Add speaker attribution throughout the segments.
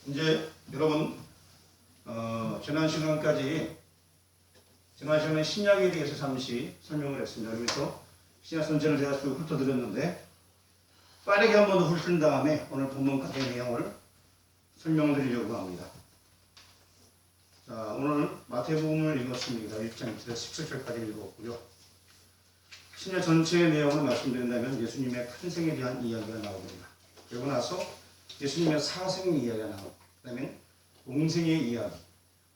Speaker 1: 이제 여러분 지난 시간에 신약에 대해서 잠시 설명을 했습니다. 그래서 신약 전체를 제가 쭉 훑어드렸는데 빠르게 한 번 더 훑은 다음에 오늘 본문 같은 내용을 설명드리려고 합니다. 자, 오늘 마태복음을 읽었습니다. 1장 17절까지 읽었고요. 신약 전체의 내용을 말씀드린다면 예수님의 탄생에 대한 이야기가 나옵니다. 그리고 나서 예수님의 사생 이야기가 나오고 그 다음에 공생의 이야기,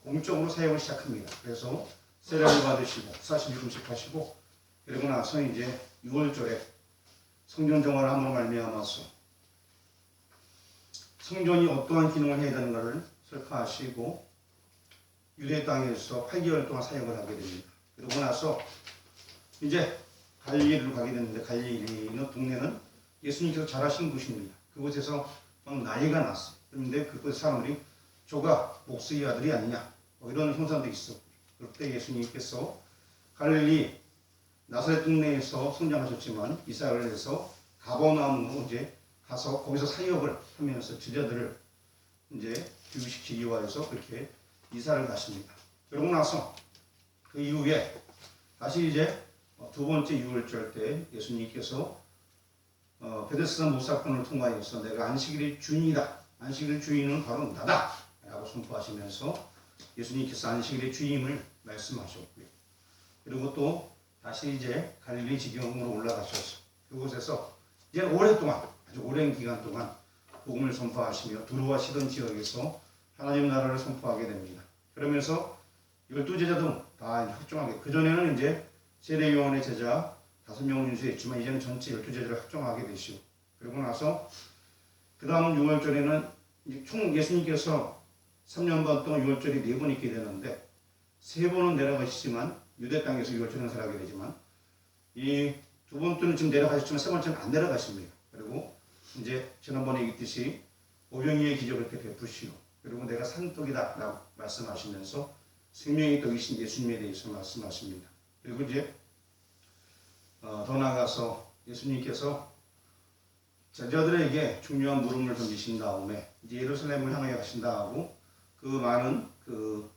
Speaker 1: 공적으로 사역을 시작합니다. 그래서 세례를 받으시고 40일금씩 하시고 그리고 나서 이제 6월절에 성전 정화를 함으로 말미암아서 성전이 어떠한 기능을 해야 되는가를 설파하시고 유대 땅에서 8개월 동안 사역을 하게 됩니다. 그러고 나서 이제 갈릴리로 가게 되는데 갈릴리는 동네는 예수님께서 자라신 곳입니다. 그곳에서 막 난리가 났어요. 그런데 그곳 사람들이 저가 목수의 아들이 아니냐 이런 형상도 있었고 그때 예수님께서 갈릴리 나사렛 동네에서 성장하셨지만 이스라엘을 해서 가버나움으로 이제 가서 거기서 사역을 하면서 제자들을 이제 교육시키기 위해서 그렇게 이사를 가십니다. 그러고 나서 그 이후에 다시 이제 두 번째 6월절 때 예수님께서 베데스다 못사건을 통하여서 내가 안식일의 주인이다. 안식일의 주인은 바로 나다. 라고 선포하시면서 예수님께서 안식일의 주임을 말씀하셨고요. 그리고 또 다시 이제 갈릴리 지경으로 올라가셔서 그곳에서 이제 오랫동안 아주 오랜 기간 동안 복음을 선포하시며 두루와 시돈 지역에서 하나님 나라를 선포하게 됩니다. 그러면서 12제자도 다 확정하게 그전에는 이제 세례요한의 제자 5명을 인수했지만 이제는 전체 12제자를 확정하게 되시고 그러고 나서 그 다음 6월절에는 총 예수님께서 3년 반 동안 6월절이 4번 있게 되는데 3번은 내려가시지만 유대 땅에서 6월절을 살아가게 되지만 이 두 번째는 지금 내려가셨지만 세 번째는 안 내려가십니다. 그리고 이제 지난번에 얘기했듯이 오병이의 기적을 이렇게 베푸시고 그리고 내가 산떡이다 라고 말씀하시면서 생명의 떡이신 예수님에 대해서 말씀하십니다. 그리고 이제 더 나아가서 예수님께서 제자들에게 중요한 물음을 던지신 다음에 이제 예루살렘을 향하여 가신다 하고 그 많은 그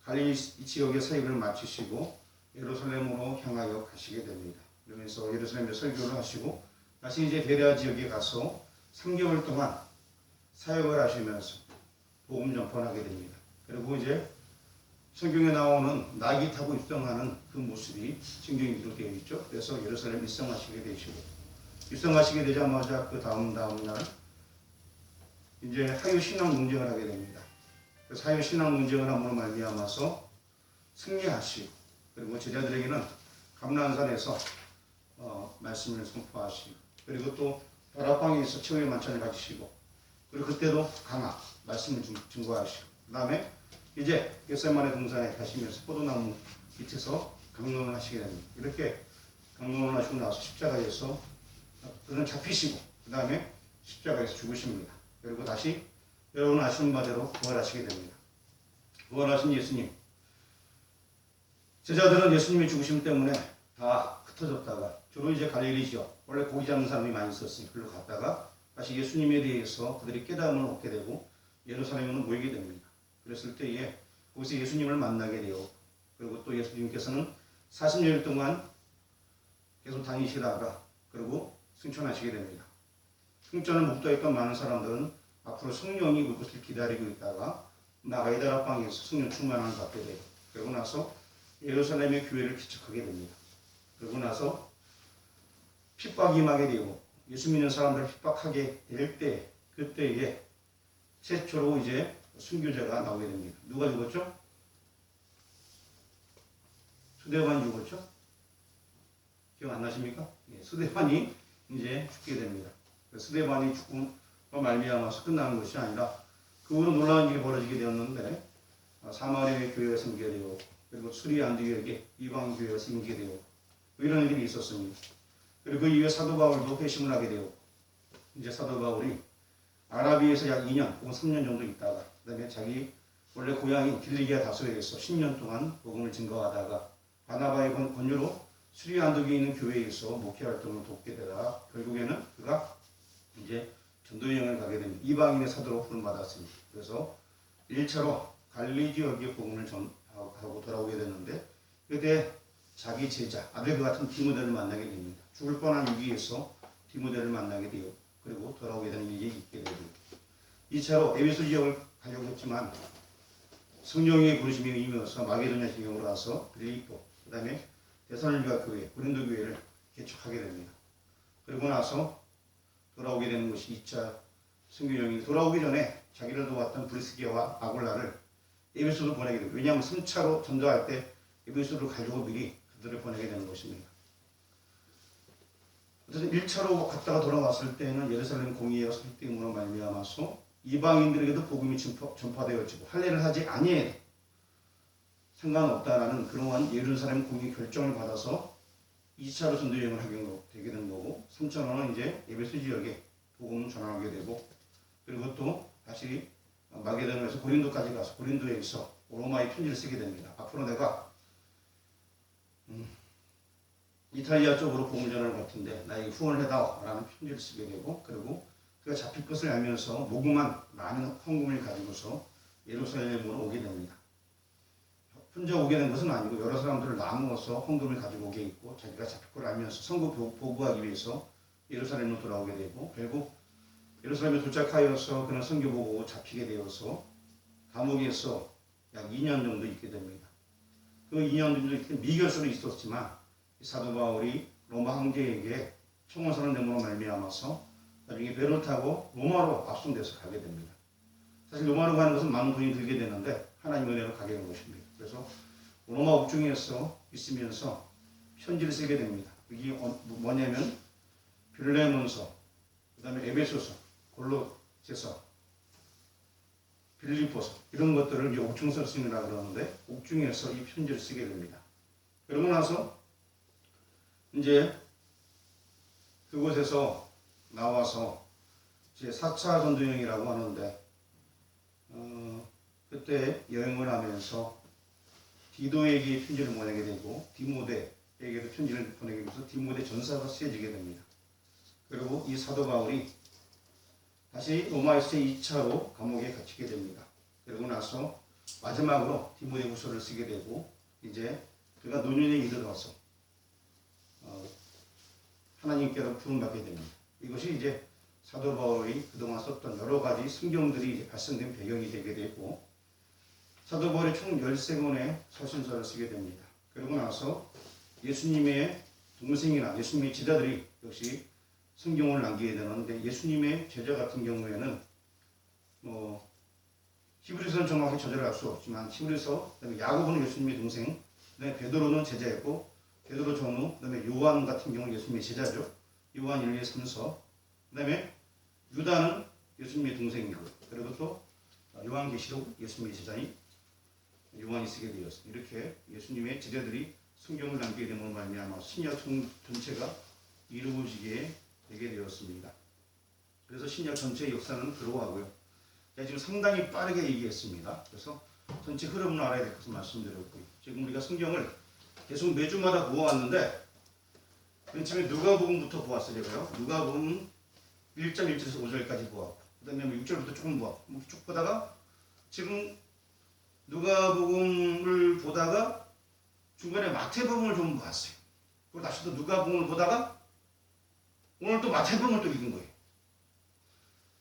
Speaker 1: 갈릴리 지역의 사역을 마치시고 예루살렘으로 향하여 가시게 됩니다. 그러면서 예루살렘에 설교를 하시고 다시 이제 베레아 지역에 가서 3개월 동안 사역을 하시면서 복음 전파하게 됩니다. 그리고 이제 성경에 나오는 낙이 타고 입성하는 그 모습이 성경에 기록되어 있죠. 그래서 예루살렘에 입성하시게 되시고 입성하시게 되자마자 그 다음 날 이제 하유 신앙 논쟁을 하게 됩니다. 그래서 하유 신앙 논쟁을 함으로 말미암아서 승리하시고 그리고 제자들에게는 감난산에서 말씀을 선포하시고 그리고 또 다락방에서 최후의 만찬을 가지시고 그리고 그때도 강화 말씀을 증거하시고 그 다음에 이제 겟세마네 동산에 가시면서 포도나무 밑에서 강론을 하시게 됩니다. 이렇게 강론을 하시고 나서 십자가에서 그는 잡히시고 그 다음에 십자가에서 죽으십니다. 그리고 다시 여러분 아시는 바대로 부활하시게 됩니다. 부활하신 예수님 제자들은 예수님의 죽으심 때문에 다 흩어졌다가 주로 이제 갈릴리 지역 원래 고기 잡는 사람이 많이 있었으니 그걸로 갔다가 다시 예수님에 대해서 그들이 깨달음을 얻게 되고 예루살렘으로 모이게 됩니다. 그랬을 때에 거기서 예수님을 만나게 되고 그리고 또 예수님께서는 40년 동안 계속 다니시다가 그리고 승천하시게 됩니다. 승천을 목도했던 많은 사람들은 앞으로 성령이 그것을 기다리고 있다가 나가이다락방에서 성령 충만함을 받게 되고 그러고 나서 예루살렘의 교회를 개척하게 됩니다. 그러고 나서 핍박이 임하게 되고 예수 믿는 사람들을 핍박하게 될 때 그때에 최초로 이제 순교자가 나오게 됩니다. 누가 죽었죠? 수데반이 죽었죠? 기억 안 나십니까? 예, 수데반이 이제 죽게 됩니다. 수데반이 죽음으로 말미암아서 끝나는 것이 아니라 그 후로 놀라운 일이 벌어지게 되었는데 사마리아의 교회가 생기게 되고 그리고 수리 안디옥에 이방 교회가 생기게 되고 이런 일이 있었습니다. 그리고 그 이후에 사도 바울도 회심을 하게 되고 이제 사도 바울이 아라비에서 약 2년 혹은 3년 정도 있다가 그 다음에 자기 원래 고향인 길리기아 다소에서 10년 동안 복음을 증거하다가 바나바의 권유로 수리 안디옥에 있는 교회에서 목회 활동을 돕게 되다가 결국에는 그가 이제 전도 여행을 가게 됩니다. 이방인의 사도로 부름받았습니다. 그래서 1차로 갈리 지역의 복음을 전하고 돌아오게 됐는데 그때 자기 제자 아벨과 같은 디모데를 만나게 됩니다. 죽을 뻔한 위기에서 디모데를 만나게 되어 그리고 돌아오게 되는 일이 있게 되고 2차로 에베소 지역을 가려고 했지만 성령의 부르심이 임해서 마게도냐 지역으로 가서 빌립보 그 다음에 데살로니가 교회 고린도 교회를 개척하게 됩니다. 그리고 나서 돌아오게 되는 것이 2차 선교여행이 돌아오기 전에 자기를 도왔던 브리스게와 아굴라를 에베소로 보내게 됩니다. 왜냐하면 3차로 전도할 때 에베소를 가지고 미리 그들을 보내게 되는 것입니다. 어쨌든 1차로 갔다가 돌아왔을 때는 예루살렘 공의회가 설득으로 말미암아서 이방인들에게도 복음이 전파되어지고 할례를 하지 아니해도 상관없다라는 그러한 예루살렘 공의 결정을 받아서 2차로 전도여행을 하게 되게 된 거고 3차로는 이제 에베소 지역에 복음을 전하게 되고 그리고 또 다시 마게도냐에서 고린도까지 가서 고린도에서 로마의 편지를 쓰게 됩니다. 앞으로 내가 이탈리아 쪽으로 복음을 전할 것 같은데 나에게 후원을 해다오라는 편지를 쓰게 되고 그리고 그가 잡힐 것을 알면서 모금한 많은 헌금을 가지고서 예루살렘으로 오게 됩니다. 혼자 오게 된 것은 아니고 여러 사람들을 나누어서 헌금을 가지고 오게 있고 자기가 잡힐 걸 알면서 선거 보고하기 위해서 예루살렘으로 돌아오게 되고 결국 예루살렘에 도착하여서 그는 선교 보고 잡히게 되어서 감옥에서 약 2년 정도 있게 됩니다. 그 2년 정도 있을 때 미결수로 있었지만 사도 바울이 로마 황제에게 청원서를 내므로 말미암아서 나중에 배를 타고 로마로 압송돼서 가게 됩니다. 사실 로마로 가는 것은 많은 돈이 들게 되는데 하나님의 은혜로 가게 된 것입니다. 그래서 로마 옥중에서 있으면서 편지를 쓰게 됩니다. 이게 뭐냐면 빌레몬서, 그 다음에 에베소서, 골로새서, 빌립보서 이런 것들을 옥중서 쓰느라 그러는데 옥중에서 이 편지를 쓰게 됩니다. 그러고 나서 이제 그곳에서 나와서 제 4차 전도여행이라고 하는데 그때 여행을 하면서 디도에게 편지를 보내게 되고 디모데에게도 편지를 보내게 돼서 디모데 전사가 쓰여지게 됩니다. 그리고 이 사도 바울이 다시 로마에서 2차로 감옥에 갇히게 됩니다. 그리고 나서 마지막으로 디모데 후서를 쓰게 되고 이제 그가 노년에 이르러서 하나님께로 부름받게 됩니다. 이것이 이제 사도 바울이 그동안 썼던 여러 가지 성경들이 이제 발생된 배경이 되게 되고 사도 바울이 총 13권의 서신서를 쓰게 됩니다. 그러고 나서 예수님의 동생이나 예수님의 제자들이 역시 성경을 남기게 되는데 예수님의 제자 같은 경우에는 히브리서는 정확히 저자를 알 수 없지만 히브리서, 그다음에 야고보는 예수님의 동생, 그다음에 베드로는 제자였고 베드로 전후, 그다음에 요한 같은 경우는 예수님의 제자죠. 요한 1, 2, 3서, 그다음에 유다는 예수님의 동생이고 그리고 또 요한계시록 예수님의 제자인 요한이 쓰게 되었습니다. 이렇게 예수님의 제자들이 성경을 남기게 되는 말미암아 신약 전체가 이루어지게 되게 되었습니다. 그래서 신약 전체의 역사는 그러하고요. 제가 지금 상당히 빠르게 얘기했습니다. 그래서 전체 흐름을 알아야 될 것을 말씀드렸고요. 지금 우리가 성경을 계속 매주마다 보아왔는데 맨 처음에 누가복음부터 보았어요. 제가요. 누가복음 1장 1절에서 5절까지 보았고 그 다음에 6절부터 조금 보았고 쭉 보다가 지금 누가복음을 보다가 중간에 마태복음을 좀 봤어요. 그리고 다시 또 누가복음을 보다가 오늘 또 마태복음을 또 읽은 거예요.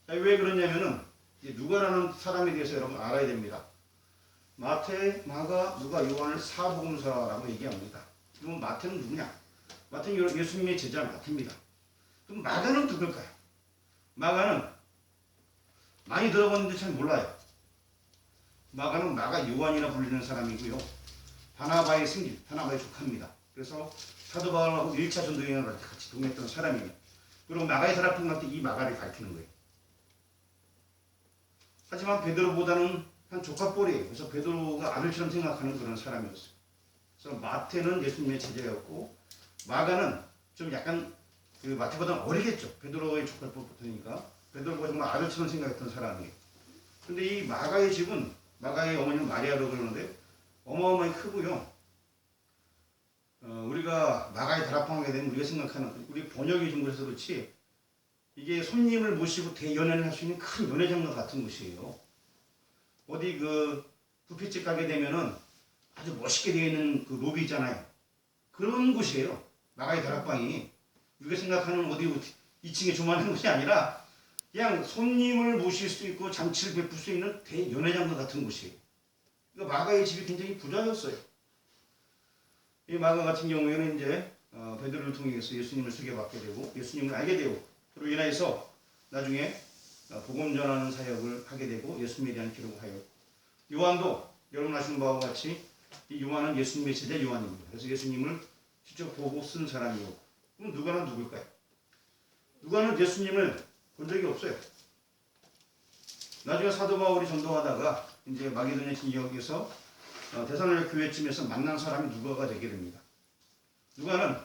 Speaker 1: 왜 그러냐면은 누가라는 사람에 대해서 여러분 알아야 됩니다. 마태, 마가, 누가, 요한을 사복음서라고 얘기합니다. 그럼 마태는 누구냐? 마태는 예수님의 제자 마태입니다. 그럼 마가는 누굴까요? 마가는 많이 들어봤는데 잘 몰라요. 마가는 마가 요한이라 불리는 사람이고요. 바나바의 승질, 바나바의 조카입니다. 그래서 사도 바울하고 1차 전도여행을 할 때 같이 동행했던 사람이에요. 그리고 마가의 사람한테 이 마가를 가르치는 거예요. 하지만 베드로보다는 한 조카뻘이에요. 그래서 베드로가 아들처럼 생각하는 그런 사람이었어요. 그래서 마태는 예수님의 제자였고 마가는 좀 약간 그 마태보다는 어리겠죠. 베드로의 조카뻘부터니까 베드로가 정말 아들처럼 생각했던 사람이에요. 근데 이 마가의 집은 마가의 어머니는 마리아라고 그러는데 어마어마하게 크고요. 우리가 마가의 다락방하게 되면 우리가 생각하는 우리 번역이 좀 그래서 그렇지 이게 손님을 모시고 대연회를 할 수 있는 큰 연회장과 같은 곳이에요. 어디 그 뷔페집 가게 되면은 아주 멋있게 되어 있는 그 로비 있잖아요. 그런 곳이에요. 마가의 다락방이. 우리가 생각하는 어디 2층에 조만한 곳이 아니라 그냥 손님을 모실 수 있고 잔치를 베풀 수 있는 대연회장과 같은 곳이에요. 그러니까 마가의 집이 굉장히 부자였어요. 이 마가 같은 경우에는 이제 베드로를 통해서 예수님을 소개받게 되고 예수님을 알게 되고 그로 인해서 나중에 복음 전하는 사역을 하게 되고 예수님에 대한 기록을 하였고 요한도 여러분 아시는 바와 같이 이 요한은 예수님의 제자 요한입니다. 그래서 예수님을 직접 보고 쓴 사람이고 그럼 누가는 누굴까요? 누가는 예수님을 본 적이 없어요. 나중에 사도 바울이 전도하다가 이제 마게도냐 지역에서 데살로니가 교회쯤에서 만난 사람이 누가가 되게 됩니다. 누가는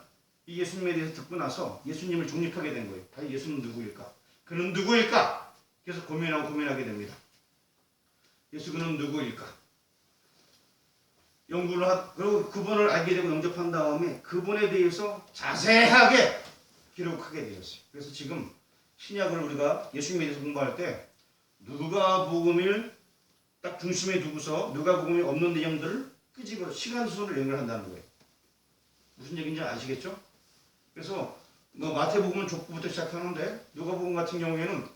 Speaker 1: 이 예수님에 대해서 듣고 나서 예수님을 독립하게 된 거예요. 과연 예수는 누구일까? 그는 누구일까? 그래서 고민하게 됩니다. 예수 그는 누구일까? 연구를 그리고 그분을 알게 되고 영접한 다음에 그분에 대해서 자세하게 기록하게 되었어요. 그래서 지금 신약을 우리가 예수님에 대해서 공부할 때 누가복음을 딱 중심에 두고서 누가복음이 없는 내용들을 끄집어 시간 순으로 연결한다는 거예요. 무슨 얘기인지 아시겠죠? 그래서 마태복음은 족부부터 시작하는데 누가복음 같은 경우에는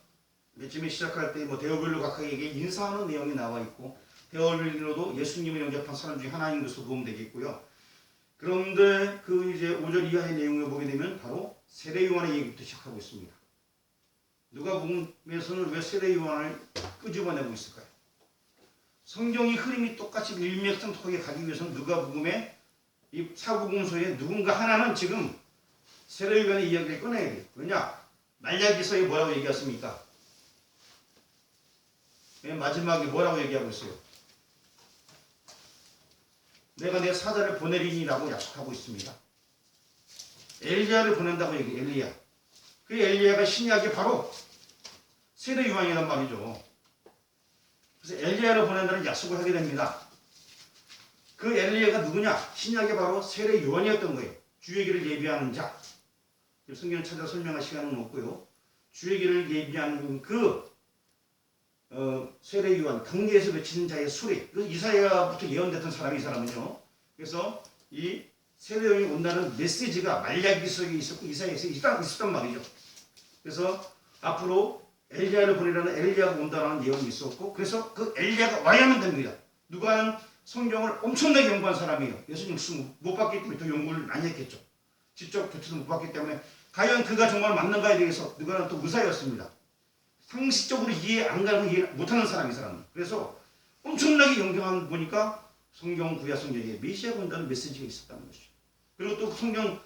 Speaker 1: 맨 처음에 시작할 때 대어별로 각각에게 인사하는 내용이 나와 있고 대어별로도 예수님을 영접한 사람 중에 하나인 것으로 도움되겠고요. 그런데 그 이제 5절 이하의 내용을 보게 되면 바로 세례 요한의 얘기부터 시작하고 있습니다. 누가복음에서는 왜 세례 요한을 끄집어내고 있을까요? 성경이 흐름이 똑같이 일맥상통하게 가기 위해서는 누가복음의 이 사복음서에 누군가 하나는 지금 세례 요한의 이야기를 꺼내야 돼요. 왜냐? 말라기서에 뭐라고 얘기했습니까? 맨 마지막에 뭐라고 얘기하고 있어요? 내가 내 사자를 보내리니라고 약속하고 있습니다. 엘리야를 보낸다고 얘기해요. 엘리야. 그 엘리야가 신약이 바로 세례 요한이란 말이죠. 그래서 엘리야를 보낸다는 약속을 하게 됩니다. 그 엘리야가 누구냐? 신약이 바로 세례 요한이었던 거예요. 주의 길을 예비하는 자. 성경을 찾아 설명할 시간은 없고요. 주의 길을 예비하는 그 세례 요한, 경계에서 외치는 자의 소리. 이사야부터 예언됐던 사람이 이 사람은요. 그래서 이 세례 요한이 온다는 메시지가 말라기서에 있었고 이사야에서 있었단 말이죠. 그래서 앞으로 엘리야를 보내라는 엘리야가 온다는 예언이 있었고 그래서 그 엘리야가 와야만 됩니다. 누가는 성경을 엄청나게 연구한 사람이에요. 예수님 못 봤기 때문에 더 연구를 많이 했겠죠. 직접 교체도 못 봤기 때문에 과연 그가 정말 맞는가에 대해서 누가는 또 의사였습니다. 상식적으로 이해 안 가는 이해 못하는 사람이 사람은. 그래서 엄청나게 연구한 보니까 성경 구약 성경에 메시아가 온다는 메시지가 있었다는 것이죠. 그리고 또 성경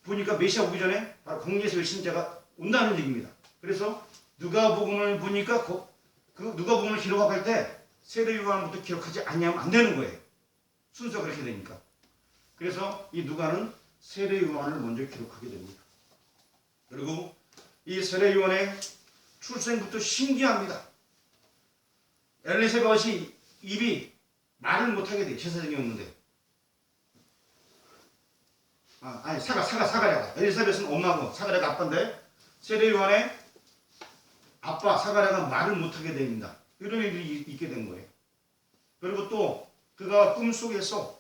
Speaker 1: 보니까 메시아 오기 전에 바로 공예에서 외친 자가 온다는 얘기입니다. 그래서 누가복음을 보니까 그 누가복음을 기록할 때 세례 요한부터 기록하지 아니하면 안 되는 거예요. 순서가 그렇게 되니까. 그래서 이 누가는 세례 요한을 먼저 기록하게 됩니다. 그리고 이 세례 요한의 출생부터 신기합니다. 엘리사벳이 입이 말을 못하게 돼요. 제사장이 없는데. 사가랴가. 엘리사벳은 엄마고 사가랴가 아빠인데 세례 요한의 아빠 사가랴가 말을 못하게 됩니다. 이런 일이 있게 된 거예요. 그리고 또 그가 꿈속에서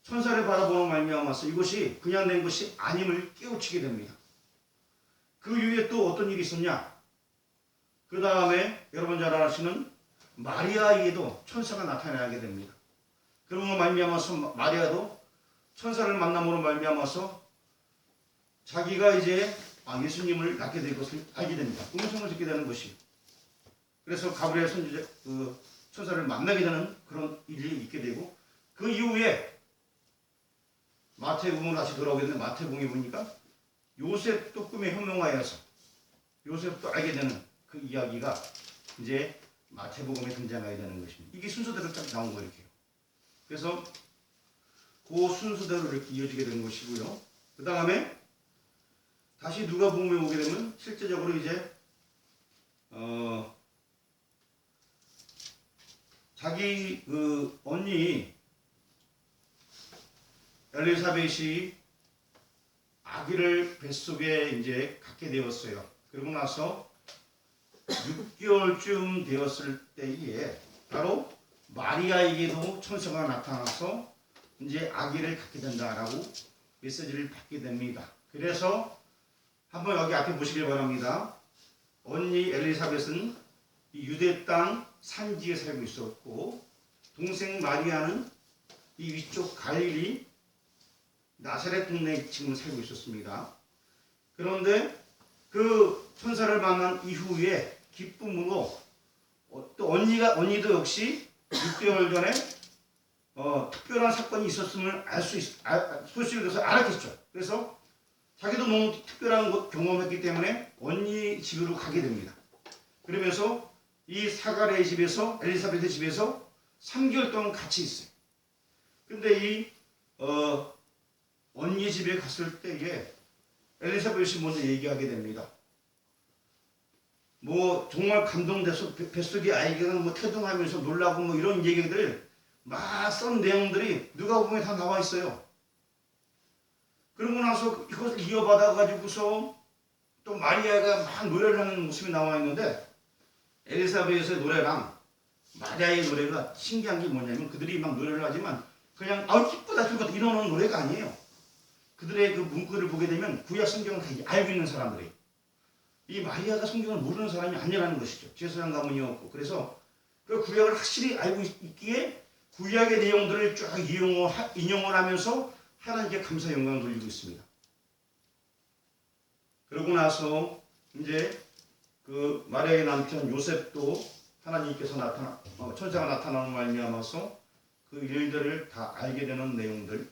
Speaker 1: 천사를 바라보는 말미암아서 이것이 그냥 된 것이 아님을 깨우치게 됩니다. 그 이후에 또 어떤 일이 있었냐? 그 다음에 여러분 잘 아시는 마리아에게도 천사가 나타나게 됩니다. 그러고 말미암아서 마리아도 천사를 만남으로 말미암아서 자기가 이제 예수님을 낳게 될 것을 알게 됩니다. 음성을 듣게 되는 것이. 그래서 가브리엘 선지자 그 천사를 만나게 되는 그런 일이 있게 되고 그 이후에 마태복음으로 다시 돌아오게 되는 마태복음에 보니까 요셉도 꿈에 현몽하여서 요셉도 알게 되는 그 이야기가 이제 마태복음에 등장하게 되는 것입니다. 이게 순서대로 딱 나온 거예요. 이렇게. 그래서 그 순서대로 이렇게 이어지게 되는 것이고요. 그 다음에 다시 누가복음에 오게 되면 실제적으로 이제 자기 그 언니 엘리사벳이 아기를 뱃속에 이제 갖게 되었어요. 그러고 나서 6개월쯤 되었을 때에 바로 마리아에게도 천사가 나타나서 이제 아기를 갖게 된다라고 메시지를 받게 됩니다. 그래서 한번 여기 앞에 보시길 바랍니다. 언니 엘리사벳은 이 유대 땅 산지에 살고 있었고 동생 마리아는 이 위쪽 갈릴리 나사렛 동네에 지금 살고 있었습니다. 그런데 그 천사를 만난 이후에 기쁨으로 또 언니도 역시 6개월 전에 특별한 사건이 있었음을 소식을 들어서 알았겠죠. 그래서 자기도 너무 특별한 것 경험했기 때문에 언니 집으로 가게 됩니다. 그러면서 이 사가랴의 집에서 엘리사벳의 집에서 3개월 동안 같이 있어요. 근데 이 언니 집에 갔을 때에 엘리사벳이 먼저 얘기하게 됩니다. 뭐 정말 감동돼서 뱃속에 아이가 뭐 태동하면서 놀라고 뭐 이런 얘기들 막 쓴 내용들이 누가복음에 다 나와 있어요. 그러고 나서 이것을 이어받아 가지고서 또 마리아가 막 노래를 하는 모습이 나와 있는데 엘리사벳의 노래랑 마리아의 노래가 신기한 게 뭐냐면 그들이 막 노래를 하지만 그냥 기쁘다 즐겁다 이러는 노래가 아니에요. 그들의 그 문구를 보게 되면 구약 성경을 다 알고 있는 사람들이 이 마리아가 성경을 모르는 사람이 아니라는 것이죠. 제사장 가문이었고 그래서 그 구약을 확실히 알고 있기에 구약의 내용들을 쭉 인용을 하면서 하나님께 감사 영광을 돌리고 있습니다. 그러고 나서 이제 그 마리아의 남편 요셉도 하나님께서 천사가 나타나는 말미암아서 그 일들을 다 알게 되는 내용들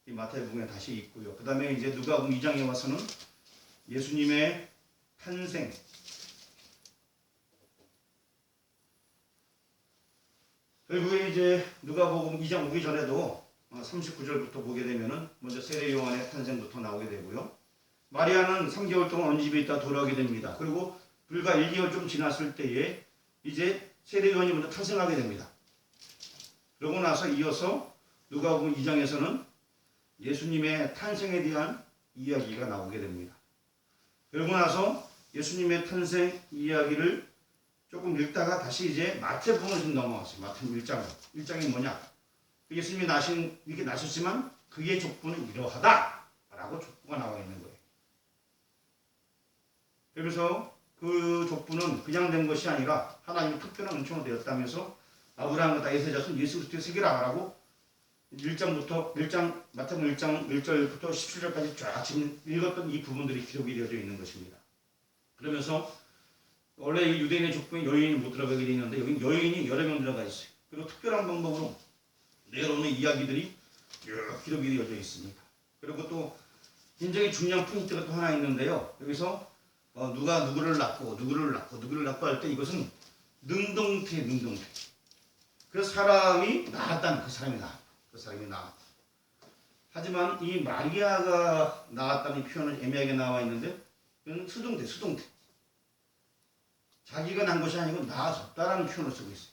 Speaker 1: 이 마태복음에 다시 있고요. 그 다음에 이제 누가복음 2장에 와서는 예수님의 탄생 결국에 이제 누가복음 2장 오기 전에도 39절부터 보게 되면은 먼저 세례 요한의 탄생부터 나오게 되고요. 마리아는 3개월 동안 언니 집에 있다 돌아오게 됩니다. 그리고 불과 1개월 좀 지났을 때에 이제 세례 요한이 먼저 탄생하게 됩니다. 그러고 나서 이어서 누가복음 2장에서는 예수님의 탄생에 대한 이야기가 나오게 됩니다. 그러고 나서 예수님의 탄생 이야기를 조금 읽다가 다시 이제 마태복음으로 좀 넘어왔어요. 마태복음 1장이 뭐냐? 예수님이 이렇게 나셨지만 그의 족보는 이러하다 라고 족보가 나와 있는 거예요. 그래서 그 족보는 그냥 된 것이 아니라 하나님의 특별한 은총으로 되었다면서 아브라함과 다윗의 자손 예수 그리스도의 세계라 라고 마태복음 1장 1절부터 17절까지 쫙 지금 읽었던 이 부분들이 기록이 되어져 있는 것입니다. 그러면서 원래 이 유대인의 족보에 여인이 못 들어가게 되어 있는데 여기 여인이 여러 명 들어가 있어요. 그리고 특별한 방법으로 내려오는 이야기들이 쭉 기록이 되어져 있습니다. 그리고 또 굉장히 중요한 포인트가 또 하나 있는데요. 여기서 누가 누구를 낳고 할 때 이것은 능동태. 그 사람이 낳았다는 그 사람이 낳았다. 하지만 이 마리아가 낳았다는 표현은 애매하게 나와 있는데 이건 수동태. 자기가 낳은 것이 아니고 낳아줬다라는 표현을 쓰고 있어요.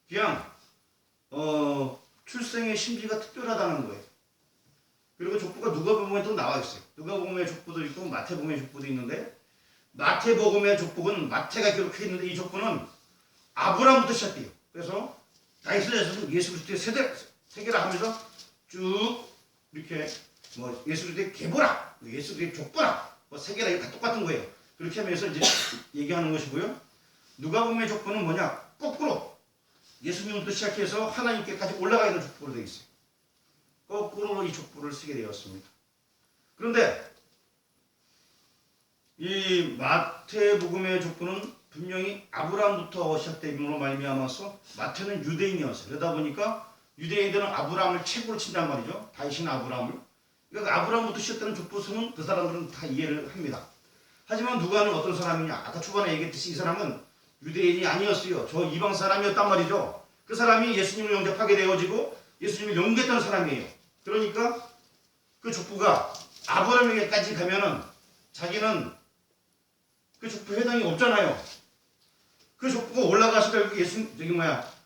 Speaker 1: 그냥 출생의 심지가 특별하다는 거예요. 그리고 족보가 누가복음에도 나와 있어요. 누가복음의 족보도 있고 마태복음의 족보도 있는데 마태복음의 족보는 마태가 기록해 있는데 이 족보는 아브라함부터 시작돼요. 그래서 다윗의 자손 예수 그리스도의 세계라 하면서 쭉 이렇게 뭐 예수 그리스도의 계보라, 예수 그리스도의 족보라, 뭐 세계라 이게 다 똑같은 거예요. 그렇게 하면서 이제 얘기하는 것이고요. 누가복음의 족보는 뭐냐? 거꾸로 예수님부터 시작해서 하나님께까지 올라가 있는 족보로 되어 있어요. 거꾸로 이 족보를 쓰게 되었습니다. 그런데 이 마태복음의 족보는 분명히 아브라함부터 시작됨으로 말미암아서 마태는 유대인이었어요. 그러다 보니까 유대인들은 아브라함을 최고로 친단 말이죠. 다윗이나 아브라함을. 그러니까 아브라함부터 시작되는 족보 쓰면 그 사람들은 다 이해를 합니다. 하지만 누가는 어떤 사람이냐? 아까 초반에 얘기했듯이 이 사람은 유대인이 아니었어요. 저 이방 사람이었단 말이죠. 그 사람이 예수님을 영접하게 되어지고 예수님을 영접했던 사람이에요. 그러니까 그 족보가 아브라함에게까지 가면은 자기는 그 족보 해당이 없잖아요. 그 족보가 올라가서 결국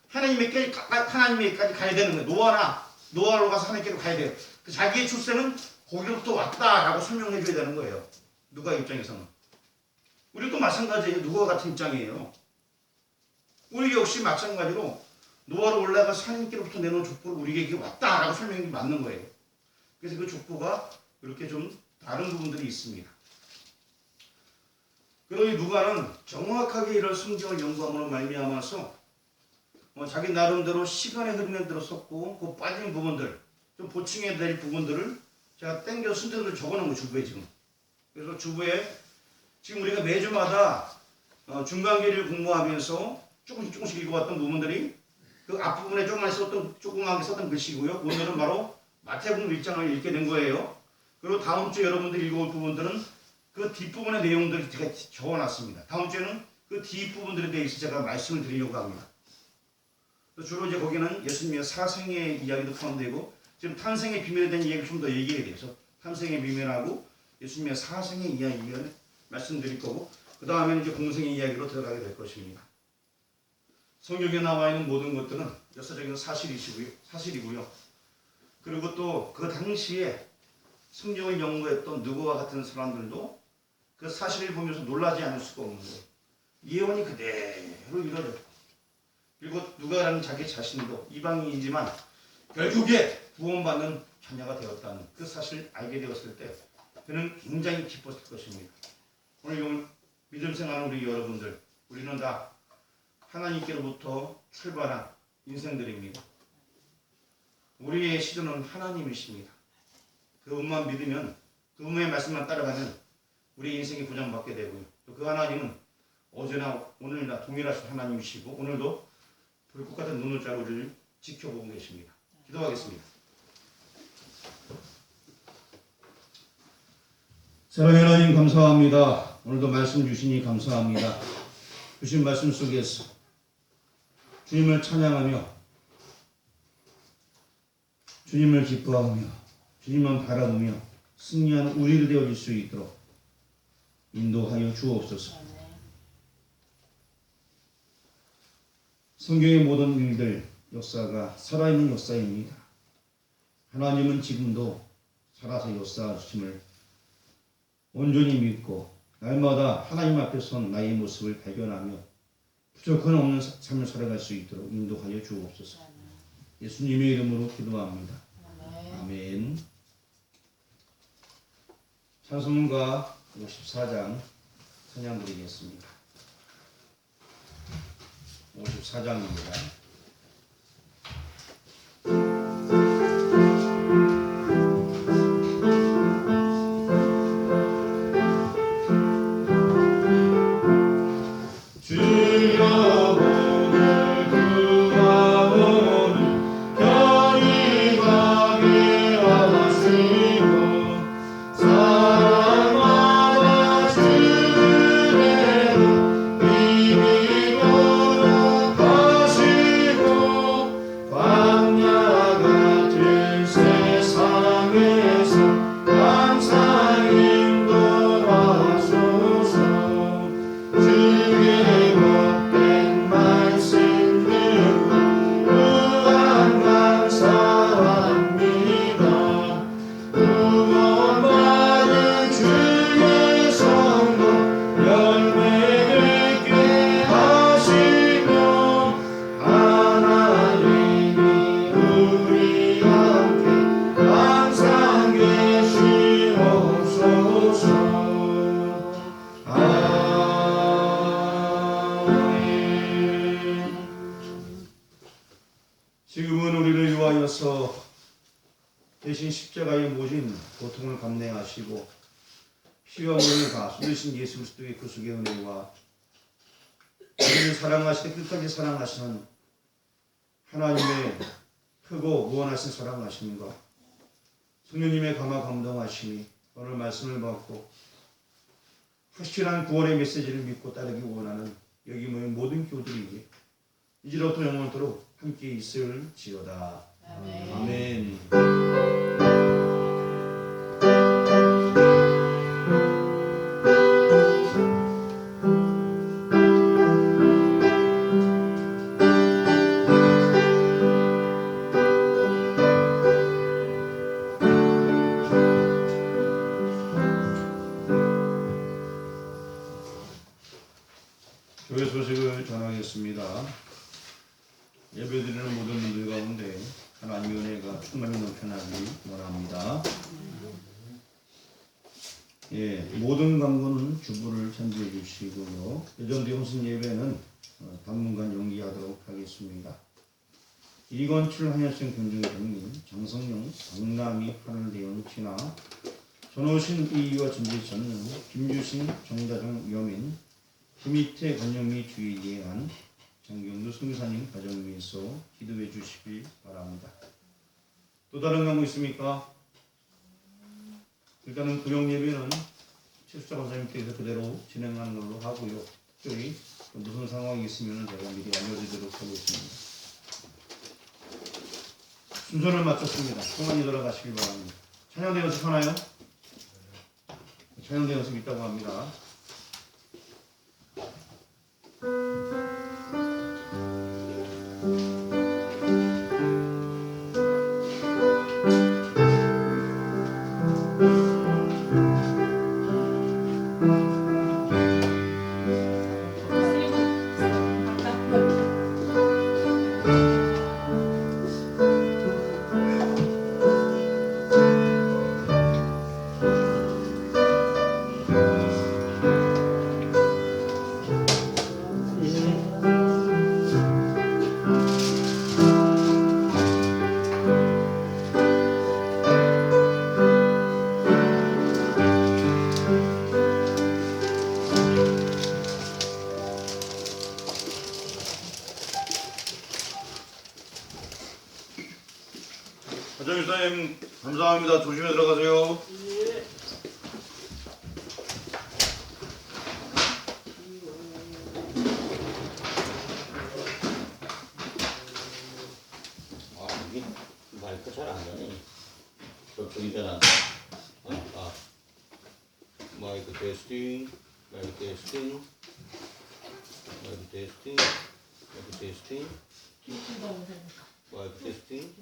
Speaker 1: 하나님에게까지 가야 되는 거예요. 노아로 가서 하나님께로 가야 돼요. 자기의 출생은 거기로부터 왔다라고 설명해 줘야 되는 거예요. 누가 입장에서는. 우리도 마찬가지예요. 누구와 같은 입장이에요. 우리 역시 마찬가지로 노아로 올라가서 하나님께로부터 내놓은 족보를 우리에게 왔다라고 설명이 맞는 거예요. 그래서 그 족보가 이렇게 좀 다른 부분들이 있습니다. 그러니 누가는 정확하게 이런 성경을 연구함으로 말미암아서 자기 나름대로 시간의 흐름에 들어섰고 그 빠진 부분들, 좀 보충해야 될 부분들을 제가 땡겨 순서대로 적어놓은 거 주부에 지금. 그래서 주부에 지금 우리가 매주마다 중간계를 공부하면서 조금씩 읽어왔던 부분들이 그 앞부분에 조그맣게 썼던 글씨고요. 오늘은 바로 마태복음 1장을 읽게 된 거예요. 그리고 다음 주에 여러분들이 읽어올 부분들은 그 뒷부분의 내용들을 제가 적어놨습니다. 다음 주에는 그 뒷부분들에 대해서 제가 말씀을 드리려고 합니다. 주로 이제 거기는 예수님의 사생의 이야기도 포함되고 지금 탄생의 비밀에 대한 이야기를 좀 더 얘기해야 돼서 탄생의 비밀하고 예수님의 사생의 이야기를 말씀드릴 거고 그 다음에는 이제 공생의 이야기로 들어가게 될 것입니다. 성경에 나와 있는 모든 것들은 역사적인 사실이고요. 그리고 또 그 당시에 성경을 연구했던 누구와 같은 사람들도 그 사실을 보면서 놀라지 않을 수가 없는 거예요. 예언이 그대로 이루어졌고 그리고 누가라는 자기 자신도 이방인이지만 결국에 구원받는 자녀가 되었다는 그 사실을 알게 되었을 때 그는 굉장히 기뻤을 것입니다. 오늘 믿음 생활하는 우리 여러분들 우리는 다 하나님께로부터 출발한 인생들입니다. 우리의 시조는 하나님이십니다. 그분만 믿으면 그분의 말씀만 따라가면 우리 인생이 보장받게 되고요. 또 그 하나님은 어제나 오늘이나 동일하신 하나님이시고 오늘도 불꽃 같은 눈을 자고 우리를 지켜보고 계십니다. 기도하겠습니다. 사랑하는 하나님 감사합니다. 오늘도 말씀 주시니 감사합니다. 주신 말씀 속에서 주님을 찬양하며 주님을 기뻐하며 주님만 바라보며 승리하는 우리를 되어질 수 있도록 인도하여 주옵소서. 성경의 모든 일들 역사가 살아있는 역사입니다. 하나님은 지금도 살아서 역사하심을 온전히 믿고 날마다 하나님 앞에 선 나의 모습을 발견하며 부족한 없는 삶을 살아갈 수 있도록 인도하여 주옵소서. 예수님의 이름으로 기도합니다. 아멘. 찬송가 54장 찬양 드리겠습니다. 54장입니다. 지금은 우리를 위하여서 대신 십자가에 모신 고통을 감내하시고 피와 물을 다 쏟으신 예수 그리스도의 구속의 은혜와 우리를 사랑하시되 끝까지 사랑하시는 하나님의 크고 무한하신 사랑하심과 성령님의 감화 감동하심이 오늘 말씀을 받고 확실한 구원의 메시지를 믿고 따르기 원하는 여기 모인 모든 교우들에게 이제로부터 영원토록 함께 있을지어다. 아멘. 충만히 넘쳐나기 원합니다. 예, 모든 광고는 주부를 참조해 주시고요. 예정된 혼신 예배는 당분간 연기하도록 하겠습니다. 이건출 한여성 경중경님, 정성용, 박남희, 하늘대원, 진아, 전호신 이의와 전지전은, 김유신, 정다정, 여민, 김희태, 권영미, 주의예한, 장경두 선교사님 가정을 위해서 기도해 주시기 바랍니다. 또 다른 광고 있습니까? 일단은 구역 예배는 최수자 권사님께서 그대로 진행하는 걸로 하고요. 특별히 무슨 상황이 있으면 제가 미리 알려드리도록 하겠습니다. 순서를 마쳤습니다. 평안히 돌아가시길 바랍니다. 찬양대 연습 하나요? 찬양대 연습 있다고 합니다. 과장님사님 감사합니다. 조심히 들어가세요.
Speaker 2: 아, 이게 마이크 잘 안 가네. 저쪽이 잘 안. 마이크 테스팅, 마이크 테스팅, 마이크 테스팅, 마이크 테스팅, 마이크 테스팅.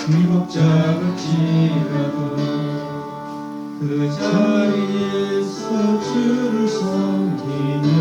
Speaker 3: 비록 작을지라도 그 자리에서 주를 섬기며